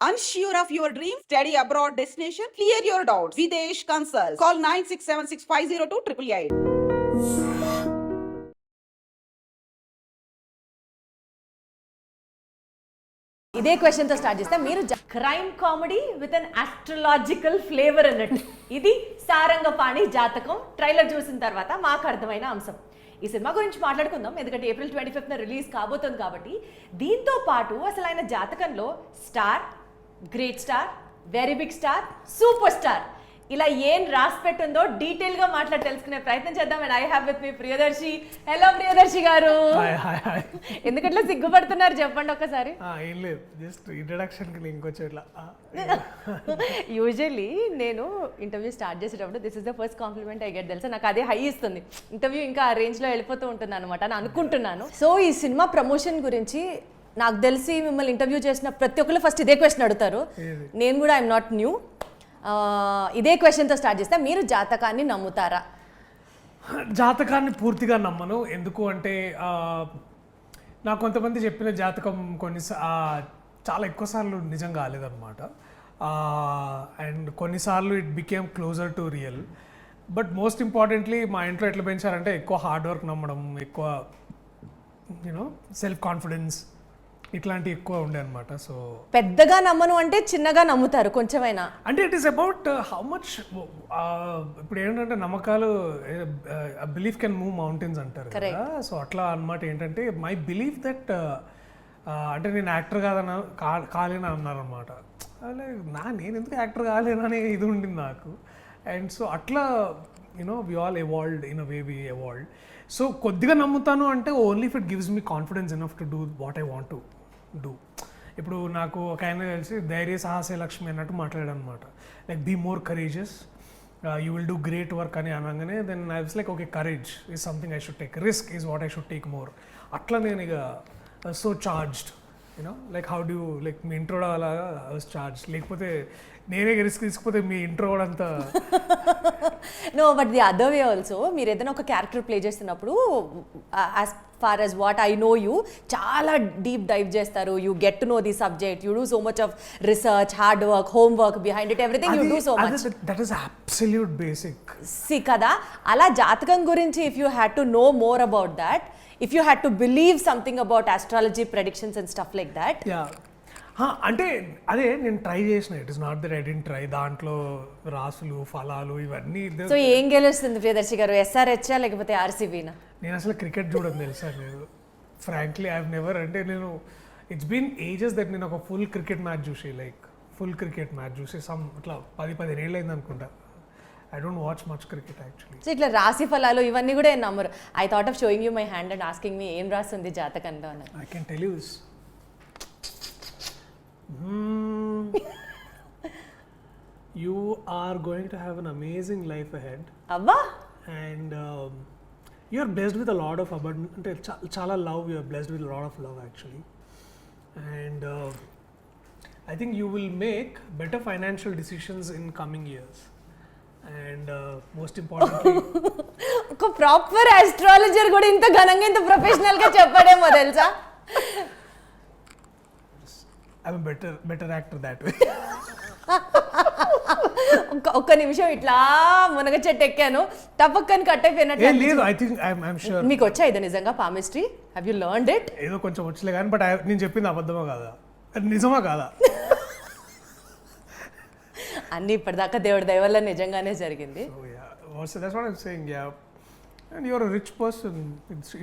Unsure of your dream? Study abroad destination? Clear your doubts. Videsh Consult. Call 9676502888. ఇదే question తో start చేస్తే మీరు crime comedy with an astrological flavour అన్నట్టు ఇది సారంగపాణి జాతకం ట్రైలర్ చూసిన తర్వాత మాకు అర్థమైన అంశం. ఈ సినిమా గురించి మాట్లాడుకుందాం ఎందుకంటే April 25th రిలీజ్ కాబోతుంది కాబట్టి. దీంతో పాటు అసలు ఆయన జాతకంలో star, great star, very big star, super star ఇలా ఏం రాసి పెట్టుందో డీటెయిల్ గా మాట్లాడి తెలుసుకునే ప్రయత్నం చేద్దాం. And I have with me Priyadarshi. Hello Priyadarshi గారు. ఎందుకట్లా సిగ్గుపడుతున్నారు చెప్పండి ఒక్కసారి. ఏం లేదు, జస్ట్ ఇంట్రడక్షన్ కి ఇంకొచ్చేట్లా. యూజువల్లీ నేను ఇంటర్వ్యూ స్టార్ట్ చేసేటప్పుడు this is the first compliment I get తెలుసా, నాకు అదే హై ఇస్తుంది. ఇంటర్వ్యూ ఇంకా ఆ రేంజ్ లో వెళ్ళిపోతూ ఉంటుంది అనమాట అని అనుకుంటున్నాను. సో ఈ సినిమా ప్రమోషన్ గురించి నాకు తెలిసి మిమ్మల్ని ఇంటర్వ్యూ చేసిన ప్రతి ఒక్కరు ఫస్ట్ ఇదే క్వశ్చన్ అడుగుతారు. నేను కూడా ఐఎమ్ నాట్ న్యూ. ఇదే క్వశ్చన్తో స్టార్ట్ చేస్తే మీరు జాతకాన్ని నమ్ముతారా? జాతకాన్ని పూర్తిగా నమ్మను. ఎందుకు అంటే నాకు కొంతమంది చెప్పిన జాతకం చాలా ఎక్కువసార్లు నిజం కాలేదన్నమాట. అండ్ కొన్నిసార్లు it became closer to real. But most importantly మా ఇంట్లో ఎట్లా పెంచారంటే ఎక్కువ హార్డ్ వర్క్ నమ్మడం, ఎక్కువ సెల్ఫ్ కాన్ఫిడెన్స్ ఇట్లాంటివి ఎక్కువ ఉండే అనమాట. సో పెద్దగా నమ్మను అంటే చిన్నగా నమ్ముతారు కొంచెమైనా. అంటే it is about how much. ఇప్పుడు ఏంటంటే నమ్మకాలు, బిలీఫ్ కెన్ మూవ్ మౌంటైన్స్ అంటారు కదా. సో అట్లా అనమాట. ఏంటంటే మై బిలీఫ్ దట్ అంటే నేను యాక్టర్ కాలేనా అన్నారనమాట. నేను ఎందుకు యాక్టర్ కాలేననే ఇది ఉండింది నాకు. అండ్ సో అట్లా we all evolved in a way we evolved. So కొద్దిగా నమ్ముతాను అంటే only if it gives me confidence enough to do what I want to do. ఇప్పుడు నాకు ఒక ఆయన తెలిసి ధైర్య సాహసే లక్ష్మి అన్నట్టు మాట్లాడాడు అనమాట. Like be more courageous, you will do great work అని అనగానే then I was like okay, courage is something I should take, risk is what I should take more. అట్లా నేను ఇక so charged like how do like మీ intro అలాగా I was charge. లేకపోతే నేనే risk తీసుకుపోతే మీ ఇంట్రో కూడా అంతా no. But the other way also, మీరు ఏదైనా ఒక క్యారెక్టర్ ప్లే చేస్తున్నప్పుడు as far as what I know you చాలా డీప్ డైవ్ చేస్తారు. You get to know the subject, you do so much of research, hard work, home work behind it, everything you do so much. That is absolute basic. సి కదా, అలా జాతకం గురించి if you had to know more about that, if you had to believe something about astrology predictions and stuff like that. అంటే అదే నేను try చేసిన. It is not that I didn't try. దాంట్లో రాసులు, ఫలాలు ఇవన్నీ. సో ఏం గెలుస్తుంది ప్రియదర్శి గారు, SRH లేకపోతే RCBనా? నేను అసలు క్రికెట్ చూడడం తెలుసా నేను ఫ్రాంక్లీ ఐ హావ్ నెవర్. అంటే నేను ఇట్స్ బీన్ ఏజెస్ దట్ నేను ఒక ఫుల్ క్రికెట్ మ్యాచ్ చూసి ఇట్లా 10-15 ఏళ్ళు అయింది అనుకుంటా. I don't watch much cricket actually. So ఇట్లా రాశి ఫలాలు ఇవన్నీ కూడా ఏం నమ్మరు. I thought of showing you my hand and asking me ఏం రాస్తుంది జాతకంలో అని. I can tell you this. You are going to have an amazing life ahead. అబ్బా. And you are blessed with a lot of abundance. అంటే చాలా love. You are blessed with a lot of love actually. And I think you will make better financial decisions in coming years. And most importantly ఒక proper astrologer కూడా ఇంత ఘనంగా ఇంత professional గా చెప్పాడేమో తెలుసా. I'm better actor that way. ఒక్క నిమిషం ఇట్లా మునగ చెట్టు ఎక్కాను, టపక్కని కట్ అయిపోయినట్టు. లేదు, ఐ థింక్ ఐఎమ్ ష్యూర్. మీకు వచ్చా ఇది నిజంగా palmistry? Have you learned it? ఏదో కొంచెం వచ్చలే కానీ, బట్ నేను చెప్పింది అబద్ధమా కాదా, నిజమా కాదా? అన్ని ఇప్పటిదాకా దేవుడి దయ వల్ల నిజంగానే జరిగింది. So that's what I'm saying, yeah. And you're a rich person.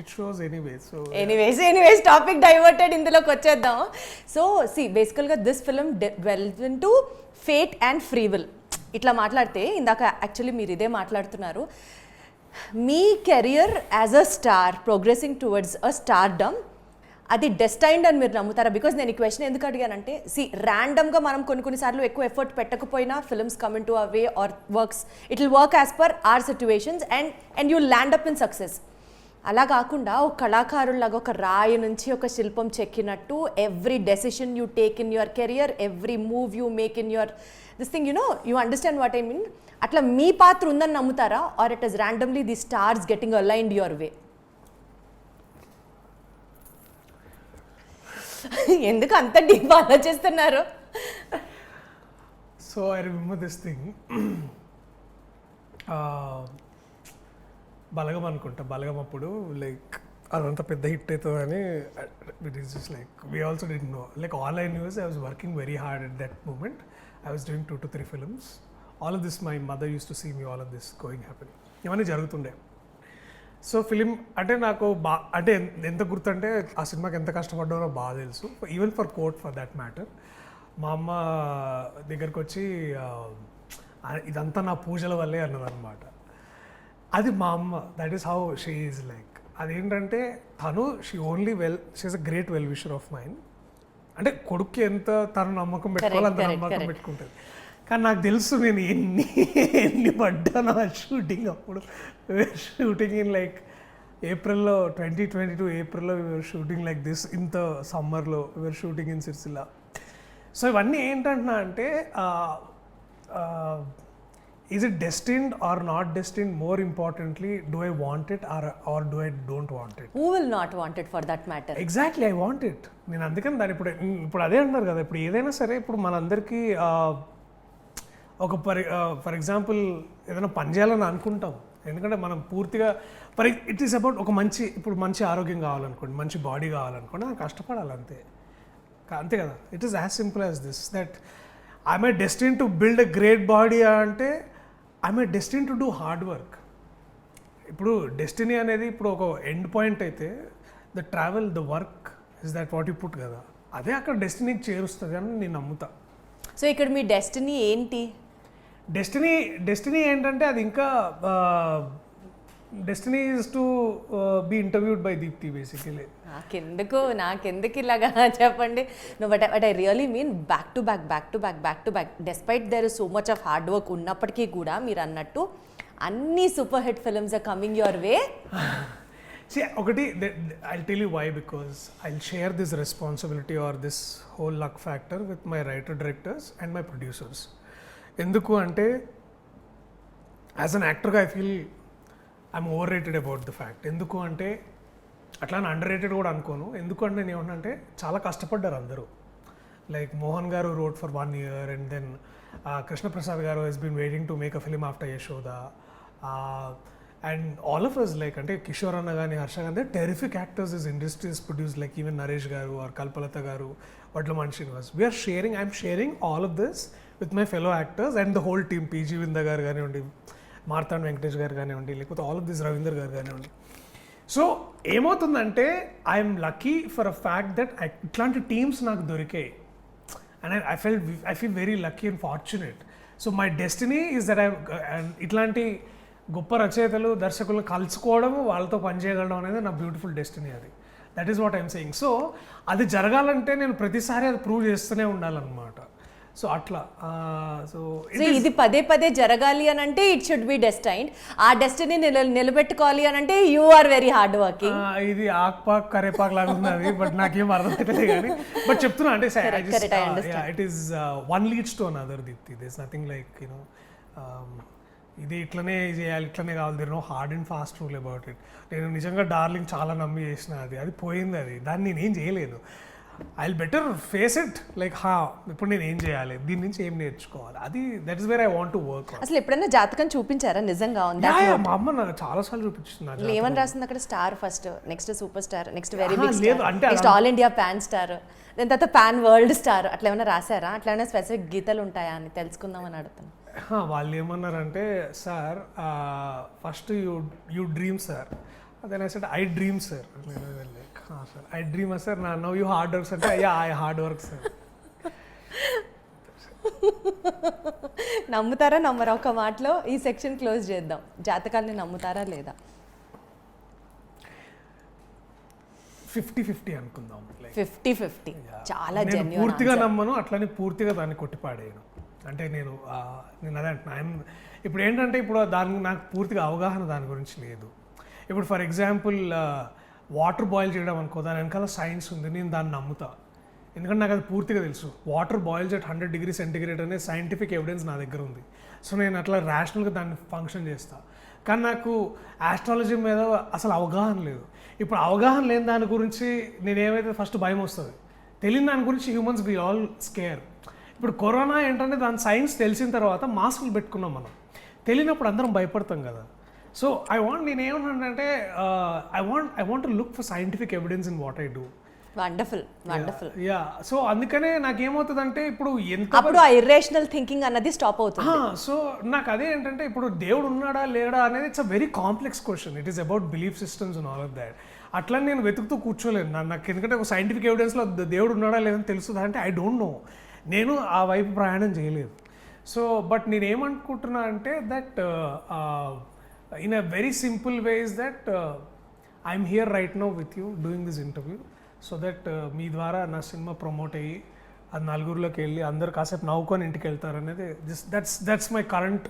It shows anyway. So anyways topic diverted, ఇందులోకి వచ్చేద్దాం. So basically this film devolves into fate and free will. ఇట్లా మాట్లాడితే ఇందాక యాక్చువల్లీ మీరు ఇదే మాట్లాడుతున్నారు. మీ career as a star progressing towards a stardom, అది డెస్టైన్డ్ అని మీరు నమ్ముతారా? బికాజ్ నేను ఈ క్వశ్చన్ ఎందుకు అడిగానంటే, ర్యాండమ్గా మనం కొన్నిసార్లు ఎక్కువ ఎఫర్ట్ పెట్టకపోయినా films come in to a way or works, it will work as per our situations and you land up in success. అలా కాకుండా ఒక కళాకారులాగా ఒక రాయి నుంచి ఒక శిల్పం చెక్కినట్టు every decision you take in your career, every move you make in your this thing, you understand what I mean. అట్లా మీ పాత్ర ఉందని నమ్ముతారా, or it is randomly the stars getting aligned your వే? ఎందుకు అంత డీప్ ఆలోచిస్తున్నారు? So I remember this thing. Balagam అనుకుంటా, బలగం అప్పుడు లైక్ అదంతా పెద్ద హిట్ అవుతుందని it is just like we also డి know. Like all I news I was working very hard at that moment. I was doing 2 to 3 films. All of this my mother use to see me all of this going happening, ఇవన్నీ జరుగుతుండే. So film అంటే నాకు అంటే ఎంత గుర్తుంటే ఆ సినిమాకి ఎంత కష్టపడ్డానో బాగా తెలుసు. Even for court for that matter. మా అమ్మ దగ్గరకు వచ్చి ఇదంతా నా పూజల వల్లే అన్నదన్నమాట. అది మా అమ్మ, that is how she is like. అదేంటంటే తను she is a great well wisher of mind. అంటే కొడుక్కి ఎంత తను నమ్మకం పెట్టుకోవాలి అంత నమ్మకం పెట్టుకుంటుంది. కానీ నాకు తెలుసు నేను ఎన్ని పడ్డాను ఆ షూటింగ్ అప్పుడు. షూటింగ్ ఇన్ లైక్ ఏప్రిల్లో 2022 ఏప్రిల్లో వీఆర్ షూటింగ్ లైక్ దిస్. ఇంత సమ్మర్లో we're shooting in Sircilla. So ఇవన్నీ ఏంటంటున్నా అంటే is it destined or not destined? More importantly, do I want it or do I don't want it? Who will not want it for that matter? Exactly, I want it. నేను అందుకని దాన్ని ఇప్పుడు అదే అంటారు కదా, ఇప్పుడు ఏదైనా సరే ఇప్పుడు మనందరికీ ఒక ఫర్ ఎగ్జాంపుల్ ఏదైనా పని చేయాలని అనుకుంటాం. ఎందుకంటే మనం పూర్తిగా ఇట్ ఈస్ అబౌట్ ఒక మంచి ఆరోగ్యం కావాలనుకోండి, మంచి బాడీ కావాలనుకోండి, మనం కష్టపడాలి అంతే కదా. It is as simple as this, that I'm a destined to build a great body అంటే I'm a destined to do hard work. ఇప్పుడు డెస్టినీ అనేది ఇప్పుడు ఒక ఎండ్ పాయింట్ అయితే the travel, the work is that what you put కదా, అదే అక్కడ డెస్టినీకి చేరుస్తుంది అని నేను నమ్ముతా. సో ఇక్కడ మీ డెస్టినీ ఏంటి? డెస్టినీ ఏంటంటే అది ఇంకా destiny is to be interviewed by Deepti basically. నాకెందుకు ఇలాగా చెప్పండి. No but I really mean back to back despite there is so much of hard work ఉన్నప్పటికీ కూడా మీరు అన్నట్టు అన్ని super hit films are coming your way. ఒకటి I'll tell you why, because I'll share this responsibility or this whole luck factor with my writer directors and my producers. ఎందుకు అంటే as an యాక్టర్గా I feel I'm over rated about the fact. ఎందుకు అంటే అట్లా under rated కూడా అనుకోను. ఎందుకంటే నేను ఏమంటే చాలా కష్టపడ్డారు అందరూ. లైక్ మోహన్ గారు wrote for 1 year and then Krishnaprasad గారు has been waiting to make a film after Yashoda. And all of us, like అంటే కిషోర్ అన్న కానీ హర్ష కానీ, terrific actors is industries produce, like even Naresh garu or Kalpalatha garu, Vadlamani Srinivas. We're sharing, I'm sharing all of this with my fellow actors and the whole team. PG Vinda garu కానివ్వండి, మార్తాండ్ వెంకటేష్ గారు కానివ్వండి, లేకపోతే all of this Ravinder గారు కానివ్వండి. సో ఏమవుతుందంటే I'm lucky for a fact that ఇట్లాంటి teams నాకు దొరికాయి. And I feel very lucky and fortunate. So my destiny is that ఇట్లాంటి గొప్ప రచయితలు, దర్శకులు కలుసుకోవడం, వాళ్ళతో పనిచేయగలడం అనేది నా బ్యూటిఫుల్ డెస్టినీ. అది that is what I'm saying. So అది జరగాలంటే నేను ప్రతిసారి అది ప్రూవ్ చేస్తూనే ఉండాలన్నమాట. సో అట్లా సో ఇది పదే జరగాలి అని అంటే ఇట్ షుడ్ బి డెస్టైన్డ్. ఆ డెస్టినీ నిలబెట్టుకోవాలి అని అంటే you are very hard working. ఇది ఆక్పాక్ కరేపాక్ లాగా ఉన్నది, బట్ నాకేం అర్థం అవుతలేదు కానీ బట్ చెప్తున్నా అంటే it is one leads to another. Deepti, this nothing like you know ఇది ఇట్లనే చేయాలి, ఇట్లనే కావాలి, there no hard and fast rule about it. నేను నిజంగా డార్లింగ్ చాలా నమ్మి చేసిన, అది పోయింది, దాన్ని నేనేం చేయలేను. I will better face it like ఇప్పుడు నేను ఏం చేయాలి, దీని నుంచి ఏం నేర్చుకోవాలి, అది that is where I want to work. అసలు ఎప్పుడైనా జాతకం చూపించారా నిజంగా ఉందా? మా అమ్మ నాకు చాలా సార్లు చూపించింది. ఏమని రాసింది అక్కడ? Star first, next super star, next very big star, next all India pan star, దాని తర్వాత పాన్ వరల్డ్ స్టార్, అట్లా ఏమైనా రాశారా? అట్లా ఏమైనా స్పెసిఫిక్ గీతలు ఉంటాయా అని తెలుసుకుందామని అడుగుతాను. వాళ్ళు ఏమన్నారంటే, sir first you dream sir, then I said I dream sir. Sir I dream sir, now you hard work అంటే అయ్యా ఐ హార్డ్ వర్క్ సార్. నమ్ముతారా నమ్మరా? ఒక మాటలో ఈ సెక్షన్ క్లోజ్ చేద్దాం. జాతకాల్ని నమ్ముతారా లేదా? 50-50 అనుకుందాం. 50-50 చాలా జెన్యూన్. పూర్తిగా నమ్మను, అట్లని పూర్తిగా దాన్ని కొట్టిపాడేయను. అంటే నేను అదే అంటున్నాను. ఇప్పుడు ఏంటంటే ఇప్పుడు నాకు పూర్తిగా అవగాహన దాని గురించి లేదు. ఇప్పుడు ఫర్ ఎగ్జాంపుల్ వాటర్ బాయిల్ చేయడం అనుకో, దాని వెనకాల సైన్స్ ఉంది, నేను దాన్ని నమ్ముతా. ఎందుకంటే నాకు అది పూర్తిగా తెలుసు. Water boils at 100 degrees centigrade అనే సైంటిఫిక్ ఎవిడెన్స్ నా దగ్గర ఉంది. సో నేను అట్లా ర్యాషనల్గా దాన్ని ఫంక్షన్ చేస్తాను. కానీ నాకు ఆస్ట్రాలజీ మీద అసలు అవగాహన లేదు. ఇప్పుడు అవగాహన లేని దాని గురించి నేనేమైతే ఫస్ట్ భయం వస్తుంది, తెలియని దాని గురించి హ్యూమన్స్ వి ఆల్ స్కేర్. ఇప్పుడు కరోనా ఏంటంటే దాని సైన్స్ తెలిసిన తర్వాత మాస్కులు పెట్టుకున్నాం మనం, తెలియనప్పుడు అందరం భయపడతాం కదా. సో నేనేమన్నానంటే I want to look for scientific evidence in what I do. Wonderful. Ya, so అందుకనే నాకేమవుతుందంటే ఇప్పుడు ఎంత అప్పుడు ఆ ఇర్రేషనల్ థింకింగ్ అన్నది స్టాప్ అవుతుంది. సో నాకు అదే ఏంటంటే ఇప్పుడు దేవుడు ఉన్నాడా లేడా అనేది it's a very complex question. It is about belief systems and all of that. అట్లా నేను వెతుకుతూ కూర్చోలేను. నాకు ఎందుకంటే ఒక సైంటిఫిక్ ఎవిడెన్స్లో దేవుడు ఉన్నాడా లేదని తెలుస్తుందా అంటే ఐ డోంట్ నో. నేను ఆ వైపు ప్రయాణం చేయలేదు. సో బట్ నేనేమనుకుంటున్నా అంటే that in a very simple way is that I'm here right now with you doing this interview so that మీ ద్వారా నా సినిమా ప్రమోట్ అయ్యి అది నలుగురిలోకి వెళ్ళి అందరు కాసేపు నవ్వుకొని ఇంటికి వెళ్తారు అనేది దట్స్ మై కరెంట్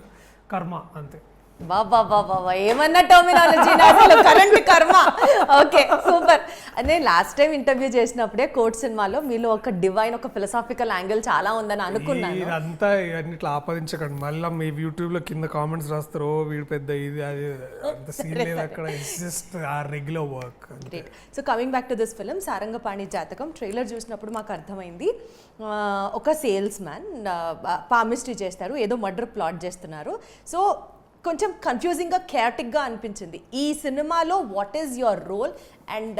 కర్మ అంతే. బాబా ఏమన్నా టర్మినాలజీ అసలు కరెంట్ కర్మ. Okay, super. నేను లాస్ట్ టైం ఇంటర్వ్యూ చేసినప్పుడే కోర్ట్ సినిమాలో మీలో ఒక డివైన్, ఒక ఫిలసాఫికల్ యాంగిల్ చాలా ఉందని అనుకున్నాను. ఇదంతా ఇవన్నీ ఇట్లా ఆపాదించకండి. మళ్ళీ మీ యూట్యూబ్లో కింద కామెంట్స్ రాస్తారు, వీడు పెద్ద ఇది అది అంత సీన్ లేదు అక్కడ. ఇట్స్ జస్ట్ ఆ regular work. Great. So coming back to this film Sarangapani జాతకం, ట్రైలర్ చూసినప్పుడు మాకు అర్థమైంది ఒక సేల్స్ మ్యాన్ పామిస్ట్రీ చేస్తారు, ఏదో మర్డర్ ప్లాట్ చేస్తున్నారు. సో కొంచెం కన్ఫ్యూజింగ్గా క్యాటిక్గా అనిపించింది. ఈ సినిమాలో what is your role and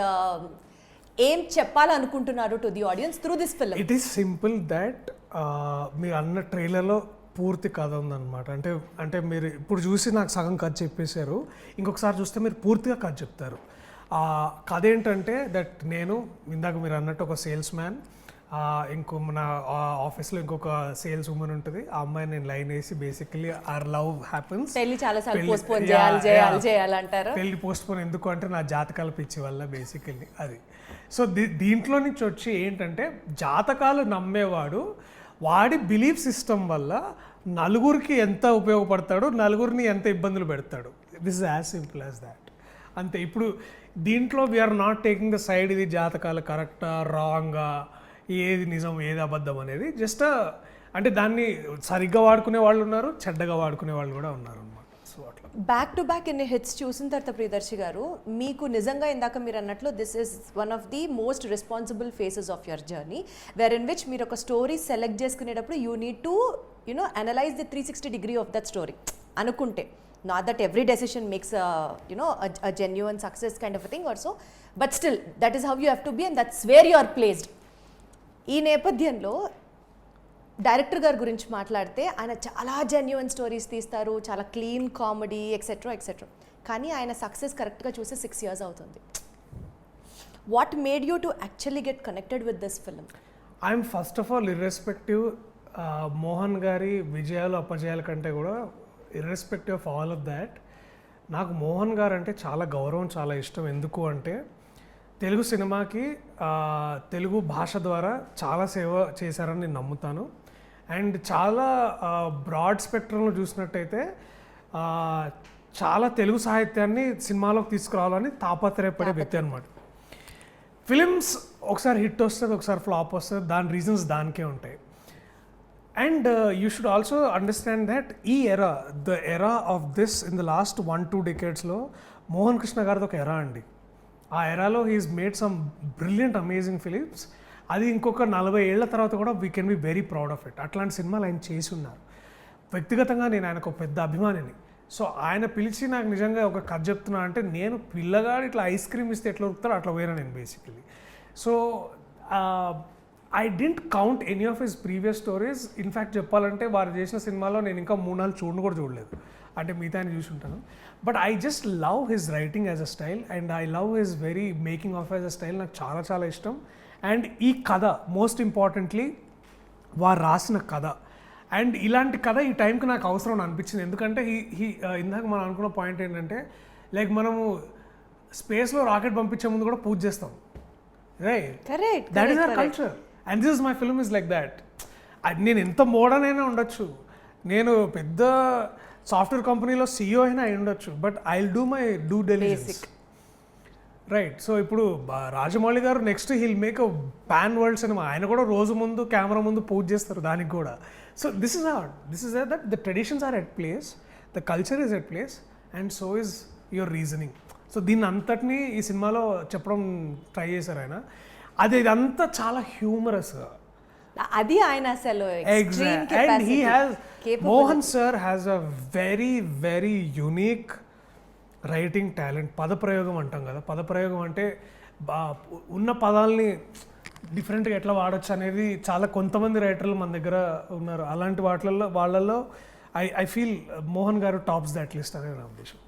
ఏం చెప్పాలనుకుంటున్నారు to the audience through this film? It is simple that మీరు అన్న ట్రైలర్లో పూర్తి కథ ఉందన్నమాట. అంటే మీరు ఇప్పుడు చూసి నాకు సగం కథ చెప్పేశారు, ఇంకొకసారి చూస్తే మీరు పూర్తిగా కథ చెప్తారు. కథ ఏంటంటే దట్ నేను ఇందాక మీరు అన్నట్టు ఒక సేల్స్ మ్యాన్, ఇంకో మన ఆఫీస్లో ఇంకొక సేల్స్ ఉమెన్ ఉంటుంది. ఆ అమ్మాయి నేను లైన్ వేసి బేసికలీ ఆర్ లవ్ హ్యాపెన్స్. పెళ్లి పోస్ట్ పోన్ ఎందుకు అంటే నా జాతకాల పిచ్చి వల్ల బేసికలీ అది. సో దీంట్లో నుంచి వచ్చి ఏంటంటే జాతకాలు నమ్మేవాడు వాడి బిలీఫ్ సిస్టమ్ వల్ల నలుగురికి ఎంత ఉపయోగపడతాడు, నలుగురిని ఎంత ఇబ్బందులు పెడతాడు. This is as simple as that. అంతే. ఇప్పుడు దీంట్లో we're not taking the side ఇది జాతకాలు కరెక్టా రాంగా, ఏది నిజం ఏది అబద్ధం అనేది. జస్ట్ అంటే దాన్ని సరిగ్గా వాడుకునే వాళ్ళు ఉన్నారు, చెడ్డగా వాడుకునే వాళ్ళు కూడా ఉన్నారు అన్నమాట. సో అట్లా బ్యాక్ టు బ్యాక్ ఇన్ని హిట్స్ చూసిన తర్వాత ప్రియదర్శి గారు, మీకు నిజంగా ఇందాక మీరు అన్నట్లు this is one of the most responsible faces of your journey, where in which మీరు ఒక స్టోరీ సెలెక్ట్ చేసుకునేటప్పుడు you need to analyse the 360 degree of that story అనుకుంటే. Not that every decision makes a genuine success kind of a thing or so, but still that is how you have to be and that's where you are placed. ఈ నేపథ్యంలో director గారి గురించి మాట్లాడితే ఆయన చాలా genuine stories తీస్తారు, చాలా clean comedy etcetera. కానీ ఆయన సక్సెస్ కరెక్ట్గా చూసి 6 years అవుతుంది. What made you to actually get connected with this film? I'm first of all irrespective Mohan గారి విజయాలు అపజయాల కంటే కూడా irrespective of all of that, నాకు మోహన్ గారు అంటే చాలా గౌరవం, చాలా ఇష్టం. ఎందుకు అంటే తెలుగు సినిమాకి తెలుగు భాష ద్వారా చాలా సేవ చేశారని నేను నమ్ముతాను. అండ్ చాలా బ్రాడ్ స్పెక్ట్రంలో చూసినట్టయితే చాలా తెలుగు సాహిత్యాన్ని సినిమాలోకి తీసుకురావాలని తాపత్రయపడే వ్యక్తి అనమాట. ఫిలిమ్స్ ఒకసారి హిట్ వస్తుంది, ఒకసారి ఫ్లాప్ వస్తుంది, దాని రీజన్స్ దానికే ఉంటాయి. And you should also understand that ఈ the era of this in the last 1-2 decadesలో మోహన్ కృష్ణ గారిది ఒక ఎరా అండి. ఆ ఎరాలో he's made some brilliant amazing films. అది ఇంకొక 40 ఏళ్ల తర్వాత కూడా we can be very proud of it. అట్లాంటి సినిమాలు ఆయన చేసి ఉన్నారు. వ్యక్తిగతంగా నేను ఆయనకు ఒక పెద్ద అభిమానిని. సో ఆయన పిలిచి నాకు నిజంగా ఒక కథ చెప్తున్నా అంటే నేను పిల్లగాడు ఇట్లా ఐస్ క్రీమ్ ఇస్తే ఎట్లా ఉరుకుతారో అట్లా పోయినా నేను basically. So I didn't count any of his previous stories. In fact చెప్పాలంటే వారు చేసిన సినిమాలో నేను ఇంకా 3-4 కూడా చూడలేదు, అంటే మిగతా ఆయన చూసి ఉంటాను. But I just love his writing as a style and I love his very making of as a style. నాకు చాలా చాలా ఇష్టం. అండ్ ఈ కథ మోస్ట్ ఇంపార్టెంట్లీ వారు రాసిన కథ, అండ్ ఇలాంటి కథ ఈ టైంకి నాకు అవసరం అనిపించింది. ఎందుకంటే ఇందాక మనం అనుకున్న పాయింట్ ఏంటంటే లైక్ మనము స్పేస్లో రాకెట్ పంపించే ముందు కూడా పూజ చేస్తాం, right? That is our culture and this is my film is like that. నేను ఎంత మోడర్న్ అయినా ఉండొచ్చు, నేను పెద్ద సాఫ్ట్వేర్ కంపెనీలో CEO అయినా అయి ఉండొచ్చు, but I will do my do diligence, right? So ఇప్పుడు రాజమౌళి గారు next heal make a pan world cinema. ఆయన కూడా రోజు ముందు కెమెరా ముందు పూజ చేస్తారు దానికి కూడా. So this is that the traditions are at place, the culture is at place and so is your reasoning. So దీన్ని అంతటినీ ఈ సినిమాలో చెప్పడం ట్రై చేశారు ఆయన. ఇదంతా చాలా హ్యూమరస్గా, అది ఆయన అసలు extreme Exactly. And he capacity, has, capability. Mohan sir has a very, very unique writing talent. పదప్రయోగం అంటాం కదా, పదప్రయోగం అంటే ఉన్న పదాలని డిఫరెంట్గా ఎట్లా వాడచ్చు అనేది చాలా కొంతమంది రైటర్లు మన దగ్గర ఉన్నారు. అలాంటి వాళ్ళల్లో ఐ ఫీల్ మోహన్ గారు టాప్స్ దట్ లిస్ట్ అనే నా ఉద్దేశం.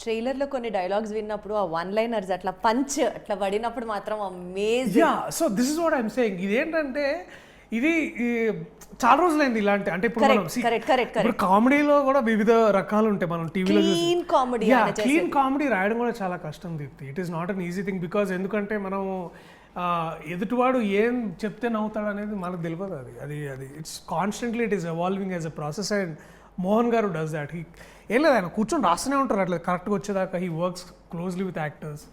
ట్రైలర్లో కొన్ని డైలాగ్స్ విన్నప్పుడు ఆ వన్ లైనర్స్ అట్లా పంచ్ అట్లా పడినప్పుడు మాత్రం amazing. Yeah, so this is what I'm saying. ఇదేంటంటే ఇది చాలా రోజులైంది ఇలాంటి, అంటే ఇప్పుడు మనం ఇప్పుడు కామెడీలో కూడా వివిధ రకాలు ఉంటాయి. మనం టీవీలో క్లీన్ కామెడీ, క్లీన్ కామెడీ రాయడం కూడా చాలా కష్టం Deepti. It is not an easy thing. Because ఎందుకంటే మనం ఎదుటివాడు ఏం చెప్తే నవ్వుతాడు అనేది మనకు తెలియదు. అది it's constantly it is evolving as a process. And Mohan గారు డస్ దాట్. ఏం లేదు, ఆయన కూర్చొని రాస్తూనే ఉంటారు అట్లా కరెక్ట్గా వచ్చేదాకా. He works closely with actors.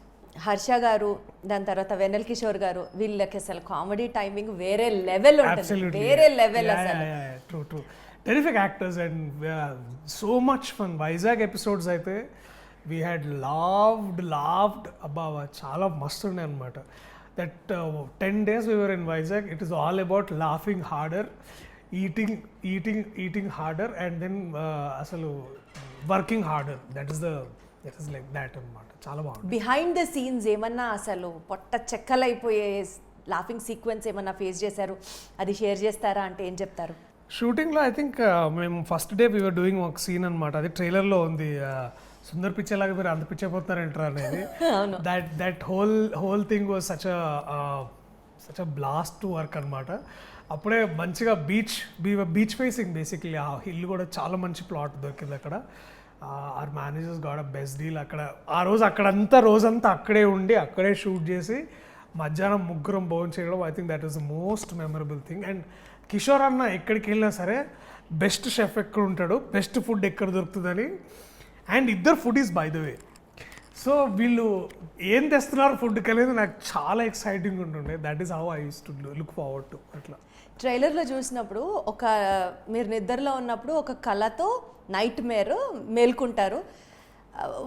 Harsha గారు, దాని తర్వాత వెన్నెల కిషోర్ గారు, వీళ్ళకి అసలు కామెడీ టైమింగ్ వేరే లెవెల్ ఉంటుంది, వేరే లెవెల్ అసలు. True terrific actors and so much fun. Vizag episodes అయితే వీ హ్యాడ్ లావ్డ్ అబ్బా, చాలా మస్తు ఉండే అనమాట. That 10 days we were in Vizag, it is all about laughing harder, eating harder, and then అసలు working harder. That is like that అనమాట. చాలా బాగుంది. బిహైండ్ ద సీన్స్ ఏమన్నా అసలు పొట్ట చెక్కలైపోయే లాఫింగ్ సీక్వెన్స్ ఏమన్నా ఫేస్ చేశారు, అది షేర్ చేస్తారా అంటే ఏం చెప్తారు? షూటింగ్లో ఐ థింక్ మేము ఫస్ట్ డే వీఆర్ డూయింగ్ ఒక సీన్ అనమాట. అది ట్రైలర్లో ఉంది. సుందర్ పిచ్చేలాగా మీరు అంత పిచ్చైపోతున్నారంటారా అనేది. That whole thing was such a blast to work అనమాట. అప్పుడే మంచిగా బీచ్ ఫేసింగ్ బేసిక్లీ. ఆ హిల్ కూడా చాలా మంచి ప్లాట్ దొరికింది అక్కడ. Our managers got a best deal. అక్కడ ఆ రోజు రోజంతా అక్కడే ఉండి అక్కడే షూట్ చేసి మధ్యాహ్నం ముగ్గురం భోజనం చేయడం, I think that is the most memorable thing. And Kishore అన్న ఎక్కడికి వెళ్ళినా సరే బెస్ట్ షెఫ్ ఎక్కడ ఉంటాడు, బెస్ట్ ఫుడ్ ఎక్కడ దొరుకుతుందని. అండ్ ఇద్దరు food is by the way. So వీళ్ళు ఏం తెస్తున్నారు ఫుడ్కి అనేది నాకు చాలా ఎక్సైటింగ్ ఉంటుండే. That is how I use to look forward to. అట్లా ట్రైలర్లో చూసినప్పుడు మీరు నిద్రలో ఉన్నప్పుడు ఒక కళతో నైట్ మేల్కుంటారు,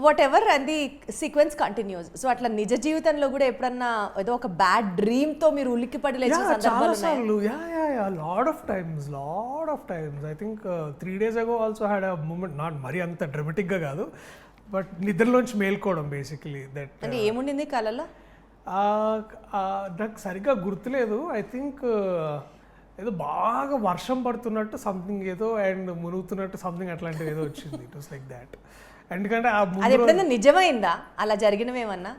వాట్ ఎవర్, అది సీక్వెన్స్ కంటిన్యూస్. సో అట్లా నిజ జీవితంలో కూడా ఎప్పుడన్నా ఏదో ఒక బ్యాడ్ డ్రీమ్తో మీరు ఉలిక్కిపడి లేచిన సందర్భాలు ఉన్నాయా? Lot of times. I think 3 days ago also had a moment. Not మరీ అంత డ్రమాటిక్గా కాదు, బట్ నిద్రలోంచి మేల్కోవడం బేసికలీ. దట్ అంటే ఏముండింది కళలో? నాకు సరిగ్గా గుర్తులేదు. ఐ థింక్ ఏదో బాగా వర్షం పడుతున్నట్టు సంథింగ్ ఏదో, అండ్ మునుగుతున్నట్టు సంథింగ్ అట్లాంటిది ఏదో వచ్చింది. It was like that. ఎందుకంటే అది ఎప్పుడైనా నిజమైందా అలా జరిగినవేమన్నా?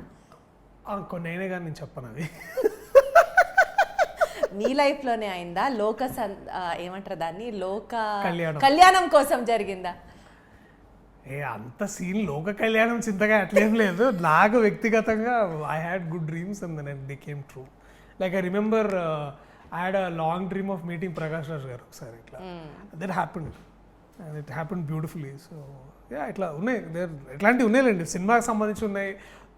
కొన్ని అయినా కానీ నేను చెప్పను అవి. మీ లైఫ్లోనే అయిందా? ఏమంటారు దాన్ని, కళ్యాణం కోసం జరిగిందా? అంత సీన్ లోక కళ్యాణం చింతగా అట్లేం లేదు. నాకు వ్యక్తిగతంగా I had good dreams and then it became true. Like I remember I had a long dream of meeting Prakash Raj garu ఒకసారి. ఇట్లా that happened and it happened beautifully. So ఇట్లా ఉన్నాయి, ఇట్లాంటివి ఉన్నాయిలేండి. సినిమాకి సంబంధించి ఉన్నాయి,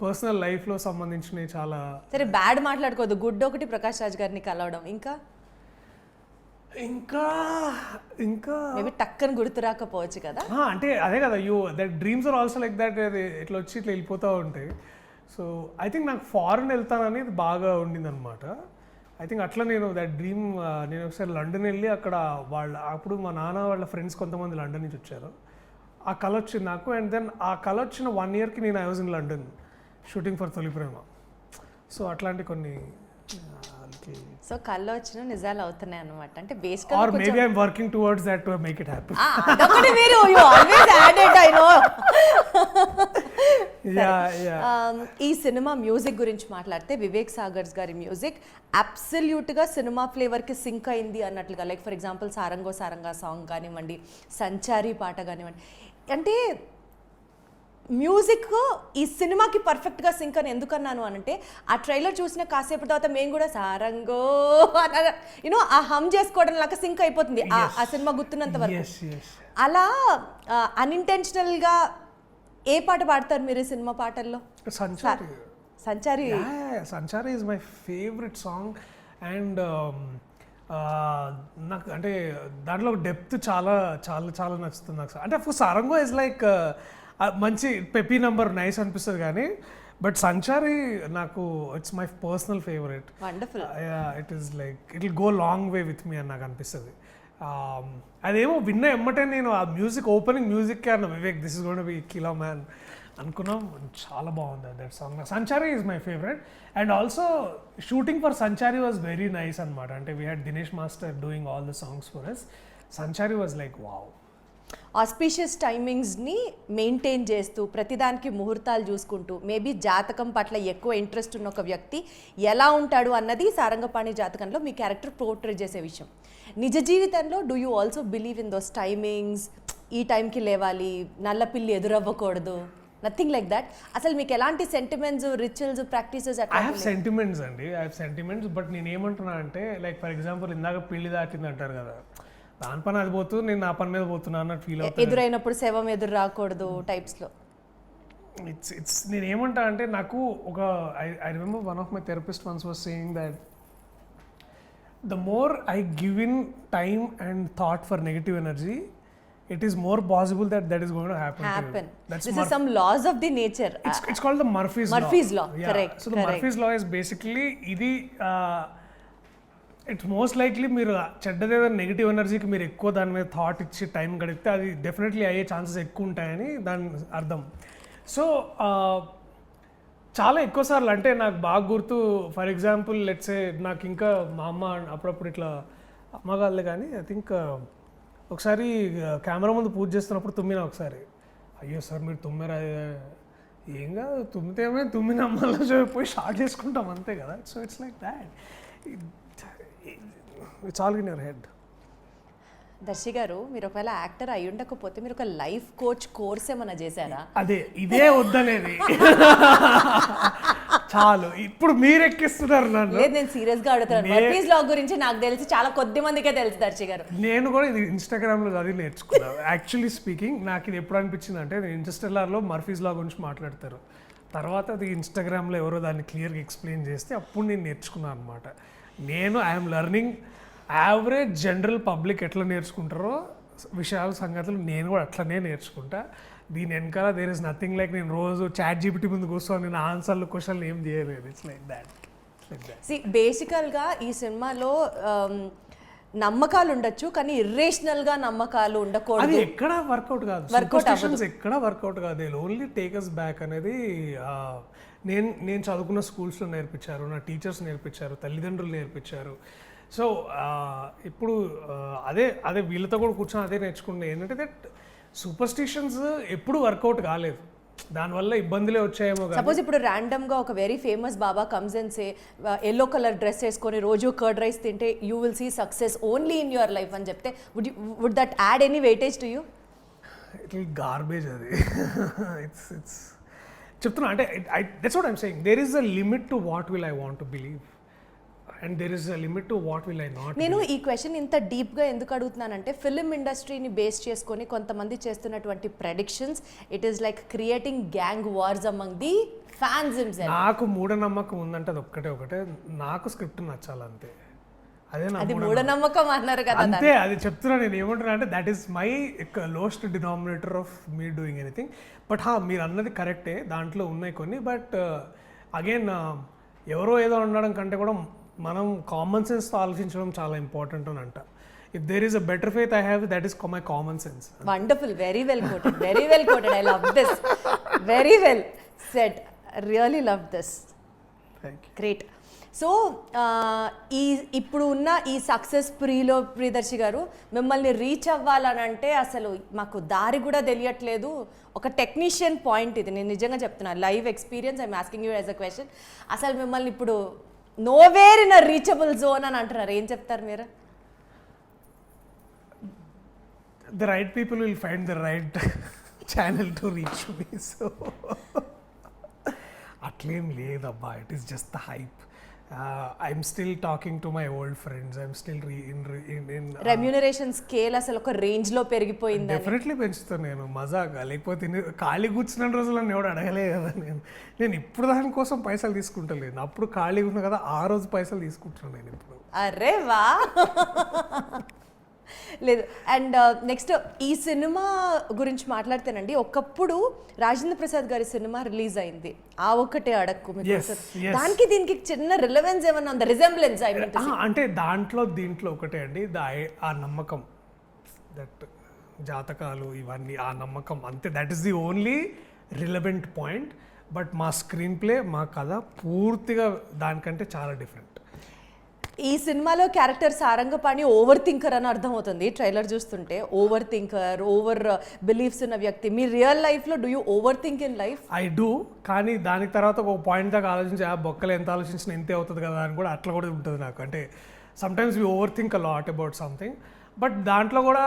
పర్సనల్ లైఫ్లో సంబంధించినవి చాలా. సరే, బ్యాడ్ మాట్లాడుకోవద్దు. గుడ్ ఒకటి ప్రకాష్ రాజ్ గారిని కలవడం, ఇంకా మేబీ టక్కని గుర్తు రాకపోవచ్చు కదా. అంటే అదే కదా, that dreams are also like that. ఇట్లా వచ్చి ఇట్లా వెళ్ళిపోతూ ఉంటాయి. సో ఐ థింక్ నాకు ఫారెన్ వెళ్తాననేది బాగా ఉండిందనమాట. ఐ థింక్ అట్లా నేను దట్ డ్రీమ్, నేను ఒకసారి లండన్ వెళ్ళి అక్కడ అప్పుడు మా నాన్న వాళ్ళ ఫ్రెండ్స్ కొంతమంది లండన్ నుంచి వచ్చారు. ఆ కళ వచ్చింది నాకు. అండ్ దెన్ ఆ కళ వచ్చిన 1 yearకి నేను I was in London shooting for తొలి ప్రేమ. సో అట్లాంటి కొన్ని. సో కళ్ళు వచ్చిన నిజాలు అవుతున్నాయి అన్నమాట. అంటే బేసికల్ or maybe I am working towards that to make it happen. అదొకటి మీరు you always add it, I know. ఈ సినిమా మ్యూజిక్ గురించి మాట్లాడితే, వివేక్ సాగర్స్ గారి మ్యూజిక్ అబ్సల్యూట్గా సినిమా ఫ్లేవర్కి సింక్ అయింది అన్నట్లుగా. లైక్ ఫర్ ఎగ్జాంపుల్ సారంగో సారంగా సాంగ్ కానివ్వండి, సంచారి పాట కానివ్వండి. అంటే మ్యూజిక్ ఈ సినిమాకి పర్ఫెక్ట్గా సింక్ అని ఎందుకన్నాను అనంటే, ఆ ట్రైలర్ చూసిన కాసేపు తర్వాత మేము కూడా సారంగో యూనో ఆ హమ్ చేసుకోవడం లాగా సింక్ అయిపోతుంది ఆ సినిమా గుర్తున్నంత వరకు. అలా అన్ఇంటెన్షనల్గా ఏ పాట పాడతారు మీరు ఈ సినిమా పాటల్లో? Sanchari is my favourite song. And నాకు అంటే దాంట్లో డెప్త్ చాలా చాలా చాలా నచ్చుతుంది నాకు. అంటే అఫ్కోర్స్ సారంగో ఇస్ లైక్ మంచి పెపీ నంబర్, నైస్ అనిపిస్తుంది. కానీ బట్ సంచారి నాకు it's my personal favourite. Wonderful. It is like it will go long way with me అని నాకు అనిపిస్తుంది. అదేమో విన్న ఎమ్మటే నేను ఆ మ్యూజిక్ ఓపెనింగ్ మ్యూజిక్ అన్న Vivek this is gonna be kilo man అనుకున్నాం. చాలా బాగుంది that song. Sanchari is my favourite. And also shooting for Sanchari was very nice అనమాట. అంటే we had Dinesh master doing all the songs for us. Sanchari was like wow. Auspicious టైమింగ్స్ని maintain చేస్తూ ప్రతిదానికి ముహూర్తాలు చూసుకుంటూ మేబీ జాతకం పట్ల ఎక్కువ ఇంట్రెస్ట్ ఉన్న ఒక వ్యక్తి ఎలా ఉంటాడు అన్నది సారంగపాణి జాతకంలో మీ క్యారెక్టర్ పోర్ట్రేట్ చేసే విషయం. నిజ జీవితంలో do you also believe in those timings? ఈ టైంకి లేవాలి, నల్లపిల్లి ఎదురవ్వకూడదు, నథింగ్ లైక్ దట్. అసలు మీకు ఎలాంటి sentiments, rituals, practices? I have sentiments అండి, ఐ హ్యావ్ సెంటిమెంట్స్. బట్ నేను ఏమంటున్నా అంటే లైక్ ఫర్ ఎగ్జాంపుల్ ఇందాక పెళ్లి దాటింది అంటారు కదా, దాని పని అది పోతూ నేను నా పని మీద పోతున్నా అన్నట్టు ఫీల్ అవుతుంది. ఎదురైనప్పుడు శవం ఎదురు రాకూడదు టైప్స్లో. ఇట్స్ నేను ఏమంటా అంటే నాకు ఒక I remember one of my therapist once was saying that the more I give in time and thought for negative energy, it is more possible that is going to happen. This is some laws of the nature. It's called the Murphy's law. Yeah. Correct. So the Murphy's law is basically ఇది it's most likely మీరు చెడ్డదేదో negative ఎనర్జీకి మీరు ఎక్కువ దాని మీద thought ఇచ్చి time గడిపితే అది డెఫినెట్లీ అయ్యే ఛాన్సెస్ ఎక్కువ ఉంటాయని దాని అర్థం. సో చాలా ఎక్కువసార్లు అంటే నాకు బాగా గుర్తు, ఫర్ ఎగ్జాంపుల్ లెట్సే నాకు ఇంకా మా అమ్మ అప్పుడప్పుడు ఇట్లా అమ్మ కాదులే కానీ ఐ థింక్ ఒకసారి కెమెరా ముందు పూజ చేస్తున్నప్పుడు తుమ్మినా ఒకసారి. అయ్యో సార్ మీరు తుమ్మారా, ఏం కాదు తుమ్మితే ఏమైనా తుమ్మిన మళ్ళీ పోయి షార్ట్ చేసుకుంటాం అంతే కదా. So it's like that, it's all in your head. Darshi garu, మీరు ఒకవేళ యాక్టర్ అయి ఉండకపోతే మీరు ఒక లైఫ్ కోచ్ కోర్స్ ఏమైనా చేశారా? అదే ఇదే వద్దనేది చాలు, ఇప్పుడు మీరు ఎక్కిస్తున్నారు నన్ను. లేదు, నేను సీరియస్ గా అడుగుతాను. మర్ఫీస్ లా గురించి నాకు తెలిసి చాలా కొద్ది మందికే తెలుసు దర్శి గారు. నేను కూడా ఇది ఇన్స్టాగ్రామ్లో చదివి నేర్చుకున్నాను. యాక్చువల్లీ స్పీకింగ్ నాకు ఇది ఎప్పుడు అనిపించింది అంటే, ఇంటర్స్టెల్లార్లో మర్ఫీస్ లా గురించి మాట్లాడతారు, తర్వాత అది ఇన్స్టాగ్రామ్లో ఎవరో దాన్ని క్లియర్గా ఎక్స్ప్లెయిన్ చేస్తే అప్పుడు నేను నేర్చుకున్నాను అనమాట. నేను I'm learning average general public ఎట్లా నేర్చుకుంటారో విషయాలు సంగతులు నేను కూడా అట్లనే నేర్చుకుంటా. దీని వెనకాల దేర్ ఇస్ నథింగ్ లైక్ నేను రోజు చాట్ జీపీటీ ముందు కూర్చొని నేను ఆన్సర్లు క్వశ్చన్లు ఏం చేయలేదు. It's like that. బేసికల్గా ఈ సినిమాలో నమ్మకాలు ఉండొచ్చు, కానీ ఇర్రేషనల్గా నమ్మకాలు ఉండకూడదు. అది ఎక్కడ వర్కౌట్ కాదు, సూపర్స్టిషన్స్ ఎక్కడ వర్కౌట్ కాదు. They only take us back అనేది నేను చదువుకున్న స్కూల్స్లో నేర్పించారు, నా టీచర్స్ నేర్పించారు, తల్లిదండ్రులు నేర్పించారు. సో ఇప్పుడు అదే వీళ్ళతో కూడా కూర్చొని అదే నేర్చుకున్నాను. ఏంటంటే దట్ సూపర్స్టిషన్స్ ఎప్పుడు వర్కౌట్ కాలేదు, దానివల్ల ఇబ్బందులే వచ్చాయేమో. సపోజ్ ఇప్పుడు ర్యాండమ్ గా ఒక very famous baba comes and say yellow colour dress వేసుకొని రోజు కర్డ్ రైస్ తింటే you will see success only in your life అని చెప్తే would that add any weightage to you? It will garbage అది. ఇట్స్ చెప్తున్నా అంటే that's what I'm saying. There is a limit to what will I want to believe and there is a limit to what will I not. నేను ఈ question ఇంత డీప్గా ఎందుకు అడుగుతున్నానంటే, film ఇండస్ట్రీని base చేసుకొని కొంతమంది చేస్తున్నటువంటి predictions, it is like creating gang wars among the fans himself. నాకు మూఢనమ్మకం ఉందంటే అది ఒకటే నాకు స్క్రిప్ట్ నచ్చాలంతే. అది మూఢనమ్మకం అన్నారు కదా, అంతే. అది చెప్తున్నా నేను ఏమంటున్నా అంటే that is my lowest denominator of me doing anything. But మీరు అన్నది కరెక్టే, దాంట్లో ఉన్నాయి కొన్ని. బట్ అగైన్ ఎవరో ఏదో అనడం కంటే కూడా మనం కామన్ సెన్స్తో ఆలోచించడం చాలా ఇంపార్టెంట్ అని అంట. If there is a better faith I have, that is my common sense. Wonderful, very well quoted, very well quoted. I love this, very well said, really love this, great. So ఇప్పుడు ఉన్న ఈ success Priyadarshi గారు, మిమ్మల్ని reach అవ్వాలనంటే అసలు మాకు దారి కూడా తెలియట్లేదు. ఒక టెక్నీషియన్ పాయింట్ ఇది, నేను నిజంగా చెప్తున్నాను, live experience. I'm asking you as a question. అసలు మిమ్మల్ని ఇప్పుడు nowhere in a reachable zone అని అంటున్నారు, ఏం చెప్తారు మీరు? The right people will find the right channel to reach me. So అట్లేం లేదబ్బా, it is just the hype. I'm still talking to my old friends. I'm still in remuneration scale అసలు ఒక range లో పెరిగిపోయింది. డెఫినెట్లీ పెంచుతాను నేను, మజాగా. లేకపోతే ఖాళీ కూర్చున్న రోజులు నన్ను ఎవడు అడగలే కదా. నేను ఇప్పుడు దానికోసం పైసలు తీసుకుంటలేను, అప్పుడు ఖాళీగా ఉన్నా కదా ఆ రోజు పైసలు తీసుకుంటున్నాను నేను ఇప్పుడు. అరే వా, లేదు. అండ్ నెక్స్ట్ ఈ సినిమా గురించి మాట్లాడితేనండి, ఒకప్పుడు రాజేంద్ర ప్రసాద్ గారి సినిమా రిలీజ్ అయింది, ఆ ఒక్కటే అడక్కు మీకు Yes, yes. దానికి దీనికి చిన్న రిలవెన్స్ ఏమన్నా ఉందా, రిజెంబ్లెన్స్ ఐ మీన్? అంటే దీంట్లో ఒకటే అండి, ఆ నమ్మకం, దట్ జాతకాలు ఇవన్నీ ఆ నమ్మకం అంతే, that is the only relevant point. But మా స్క్రీన్ ప్లే, మా కథ పూర్తిగా దానికంటే చాలా డిఫరెంట్. ఈ సినిమాలో క్యారెక్టర్ సారంగపాణి ఓవర్ థింకర్ అని అర్థమవుతుంది ట్రైలర్ చూస్తుంటే. ఓవర్ థింకర్, ఓవర్ బిలీఫ్స్ ఉన్న వ్యక్తి. మీ రియల్ లైఫ్లో do you over think in life? I do, కానీ దానికి తర్వాత ఒక పాయింట్ దాకా ఆలోచించి ఆ బొక్కలు ఎంత ఆలోచించినా ఎంతే అవుతుంది కదా అని కూడా అట్లా కూడా ఉంటుంది నాకు. అంటే sometimes we over think a lot about something, but దాంట్లో కూడా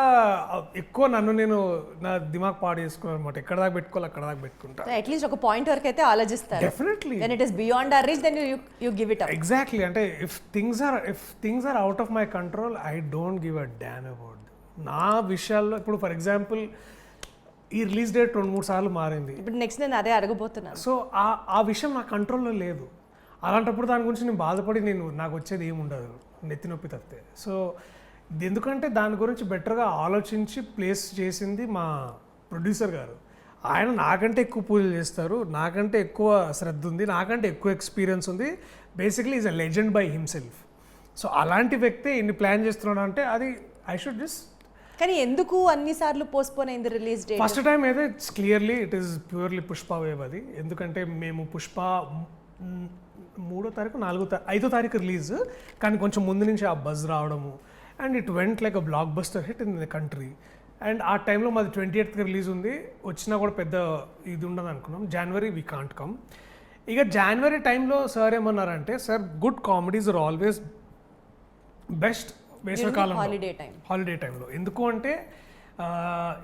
ఎక్కువ నేను నా దిమాగ్ పాడు చేసుకున్నాను అనమాట. ఎక్కడ దాకా పెట్టుకోవాలి అక్కడ దాకా పెట్టుకుంటా. అట్లీస్ట్ ఒక పాయింట్ వరకు అయితే ఆలోచిస్తారు. Definitely. when it is beyond our reach, then you give it up. Exactly. అంటే if things are out of my control, I don't give a damn about. నా విషయాల్లో ఇప్పుడు ఫర్ ఎగ్జాంపుల్ ఈ రిలీజ్ డేట్ 2-3 సార్లు మారింది. ఇప్పుడు నెక్స్ట్ నేను అదే అడగబోతున్నాను. సో ఆ విషయం నా కంట్రోల్లో లేదు. అలాంటప్పుడు దాని గురించి నేను బాధపడి నాకు వచ్చేది ఏమి ఉండదు, నెత్తి నొప్పి తప్పితే. సో ఎందుకంటే దాని గురించి బెటర్గా ఆలోచించి ప్లేస్ చేసింది మా ప్రొడ్యూసర్ గారు. ఆయన నాకంటే ఎక్కువ పూజలు చేస్తారు, నాకంటే ఎక్కువ శ్రద్ధ ఉంది, నాకంటే ఎక్కువ ఎక్స్పీరియన్స్ ఉంది. Basically is a legend by himself. So అలాంటి వ్యక్తి ఇన్ని ప్లాన్ చేస్తున్నాడు అంటే అది ఐ షుడ్ జస్ట్. కానీ ఎందుకు అన్నిసార్లు పోస్ట్పోన్ అయింది రిలీజ్ డేట్? ఫస్ట్ టైం అయితే it's clearly it is purely Pushpa wave అది. ఎందుకంటే మేము పుష్ప 3వ తారీఖు 5వ తారీఖు రిలీజ్, కానీ కొంచెం ముందు నుంచి ఆ బజ్ రావడము, and it went like a block buster hit in the country. And ఆ టైంలో మాది 28th రిలీజ్ ఉంది, వచ్చినా కూడా పెద్ద ఇది ఉండదు అనుకున్నాం. January we can't come. ఇక జనవరి టైంలో సార్ ఏమన్నారంటే, sir good comedies are always best వేసవికాలంలో, హాలిడే టైంలో. ఎందుకు అంటే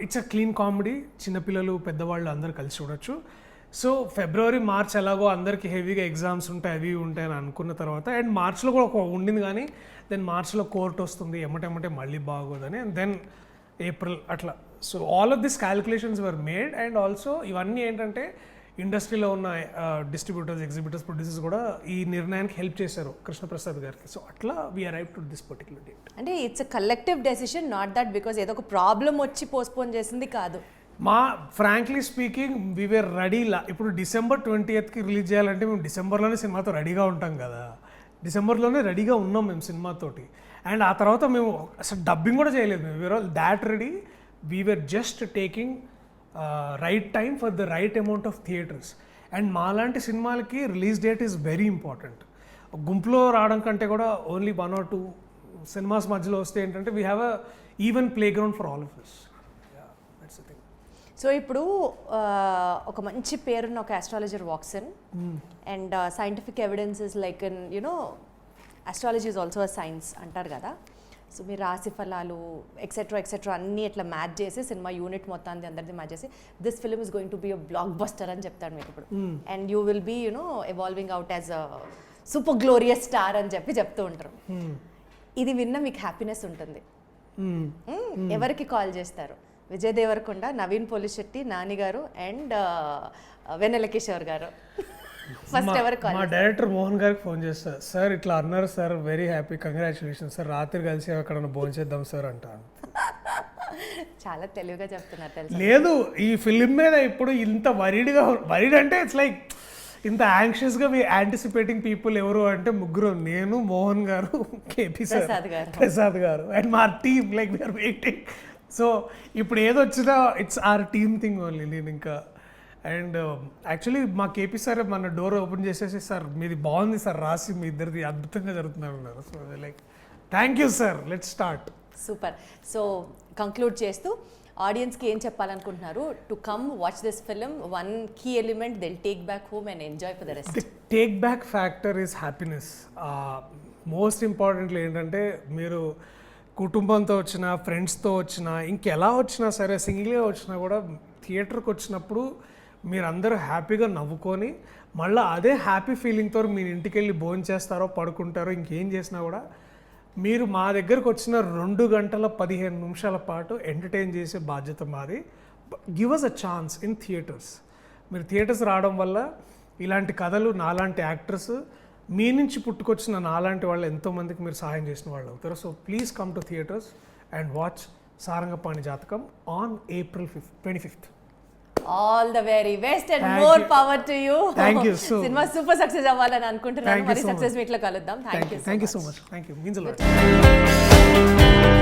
ఇట్స్ అ క్లీన్ కామెడీ, చిన్నపిల్లలు పెద్దవాళ్ళు అందరూ కలిసి చూడొచ్చు. సో ఫిబ్రవరి మార్చ్ ఎలాగో అందరికీ హెవీగా ఎగ్జామ్స్ ఉంటాయి, అవి ఉంటాయి అని అనుకున్న తర్వాత, అండ్ మార్చ్లో కూడా ఒక ఉండింది, కానీ దెన్ మార్చ్లో కోర్ట్ వస్తుంది, ఎమ్మటెమ్మటే మళ్ళీ బాగోదని, అండ్ దెన్ ఏప్రిల్ అట్లా. So all of this calculations were made. And also ఇవన్నీ ఏంటంటే ఇండస్ట్రీలో ఉన్న డిస్ట్రిబ్యూటర్స్, ఎగ్జిబిటర్స్, ప్రొడ్యూసర్స్ కూడా ఈ నిర్ణయానికి హెల్ప్ చేశారు కృష్ణప్రసాద్ గారికి. సో అట్లా we arrive to this particular date. అంటే it's a collective decision, not that because ఏదో ఒక ప్రాబ్లం వచ్చి పోస్ట్పోన్ చేసింది కాదు. Frankly speaking we were ready. ఇప్పుడు December 20th రిలీజ్ చేయాలంటే మేము డిసెంబర్లోనే సినిమాతో రెడీగా ఉంటాం కదా, డిసెంబర్లోనే రెడీగా ఉన్నాం మేము సినిమాతోటి. అండ్ ఆ తర్వాత మేము అసలు డబ్బింగ్ కూడా చేయలేదు, మేము we're all that ready. We were just taking right time for the right amount of theatres. And మాలాంటి సినిమాలకి release date is very important. గుంపులో రావడం కంటే కూడా ఓన్లీ 1 or 2 సినిమాస్ మధ్యలో వస్తే ఏంటంటే we have a even play ground for all of us. So ఇప్పుడు ఒక మంచి పేరున్న ఒక astrologer walks in, and scientific evidence is like in you know astrology is also a science అంటారు కదా. సో మీరు రాశి ఫలాలు ఎక్సెట్రా అన్నీ ఇట్లా మ్యాచ్ చేసి సినిమా యూనిట్ మొత్తాన్ని అందరిది మ్యాచ్ చేసి this film is going to be a blockbuster అని చెప్తాడు మీకు ఇప్పుడు. And you will be you know evolving out as a super glorious star అని చెప్తూ ఉంటారు. ఇది విన్న మీకు హ్యాపీనెస్ ఉంటుంది. ఎవరికి కాల్ చేస్తారు? విజయ్ దేవరకొండ, నవీన్ పోలిశెట్టి, నాని గారు అండ్ వెన్నెల కిషోర్ గారు. ఫస్ట్ ఎవరు కాల్? మా డైరెక్టర్ మోహన్ గారికి ఫోన్ చేస్తారు, సార్ ఇట్లా అన్నారు sir, very happy, congratulation sir, రాత్రి కలిసి ఎక్కడన్నా భోజనం చేద్దాం సార్ అంటాను. చాలా తెలివిగా చెప్తున్నారు తెలుసు. లేదు, ఈ ఫిలిం మీద ఇప్పుడు ఇంత వరీడ్ అంటే ఇట్స్ లైక్ ఇంత యాంగ్షియస్గా మీ యాంటిసిపేటింగ్ పీపుల్ ఎవరు అంటే ముగ్గురు, నేను, మోహన్ గారు, KP sir, Prasad garu, and మా team like we're waiting. So ఇప్పుడు ఏదొచ్చినా it's our team thing only. నేను ఇంకా అండ్ యాక్చువల్లీ మా కేపీ సార్ మన డోర్ ఓపెన్ చేసేసి, సార్ మీది బాగుంది సార్, రాసి మీ ఇద్దరిది అద్భుతంగా జరుగుతున్నారు అన్నారు. So like thank you sir, let's start. Super. So conclude చేస్తూ ఆడియన్స్కి ఏం చెప్పాలనుకుంటున్నారు? To come watch this film, one key element till take back home and enjoy for the rest. The take back factor is happiness. Most importantly ఏంటంటే మీరు కుటుంబంతో వచ్చినా, ఫ్రెండ్స్తో వచ్చినా, ఇంకెలా వచ్చినా సరే, సింగిల్గా వచ్చినా కూడా థియేటర్కి వచ్చినప్పుడు మీరందరూ హ్యాపీగా నవ్వుకొని మళ్ళీ అదే హ్యాపీ ఫీలింగ్తో మీరు ఇంటికి వెళ్ళి భోజనం చేస్తారో, పడుకుంటారో, ఇంకేం చేసినా కూడా మీరు మా దగ్గరకు వచ్చిన 2 గంటల 15 నిమిషాల పాటు ఎంటర్టైన్ చేసే బాధ్యత మాది. Give us a chance in theatres. మీరు థియేటర్స్ రావడం వల్ల ఇలాంటి కథలు, నాలాంటి యాక్టర్స్, మీ నుంచి పుట్టుకొచ్చిన నాలాంటి వాళ్ళు ఎంతోమందికి మీరు సహాయం చేసిన వాళ్ళు అవుతారు. So please come to theatres and watch Sarangapani Jatakam on April 25th. All the very best and Thank more you. Power to you. Thank you so cinema super success అవ్వాలని అనుకుంటున్నాను. Thank you మరి so success much. మీట్లో కలుద్దాం. Thank you Thank you so much. Thank you. Means a lot.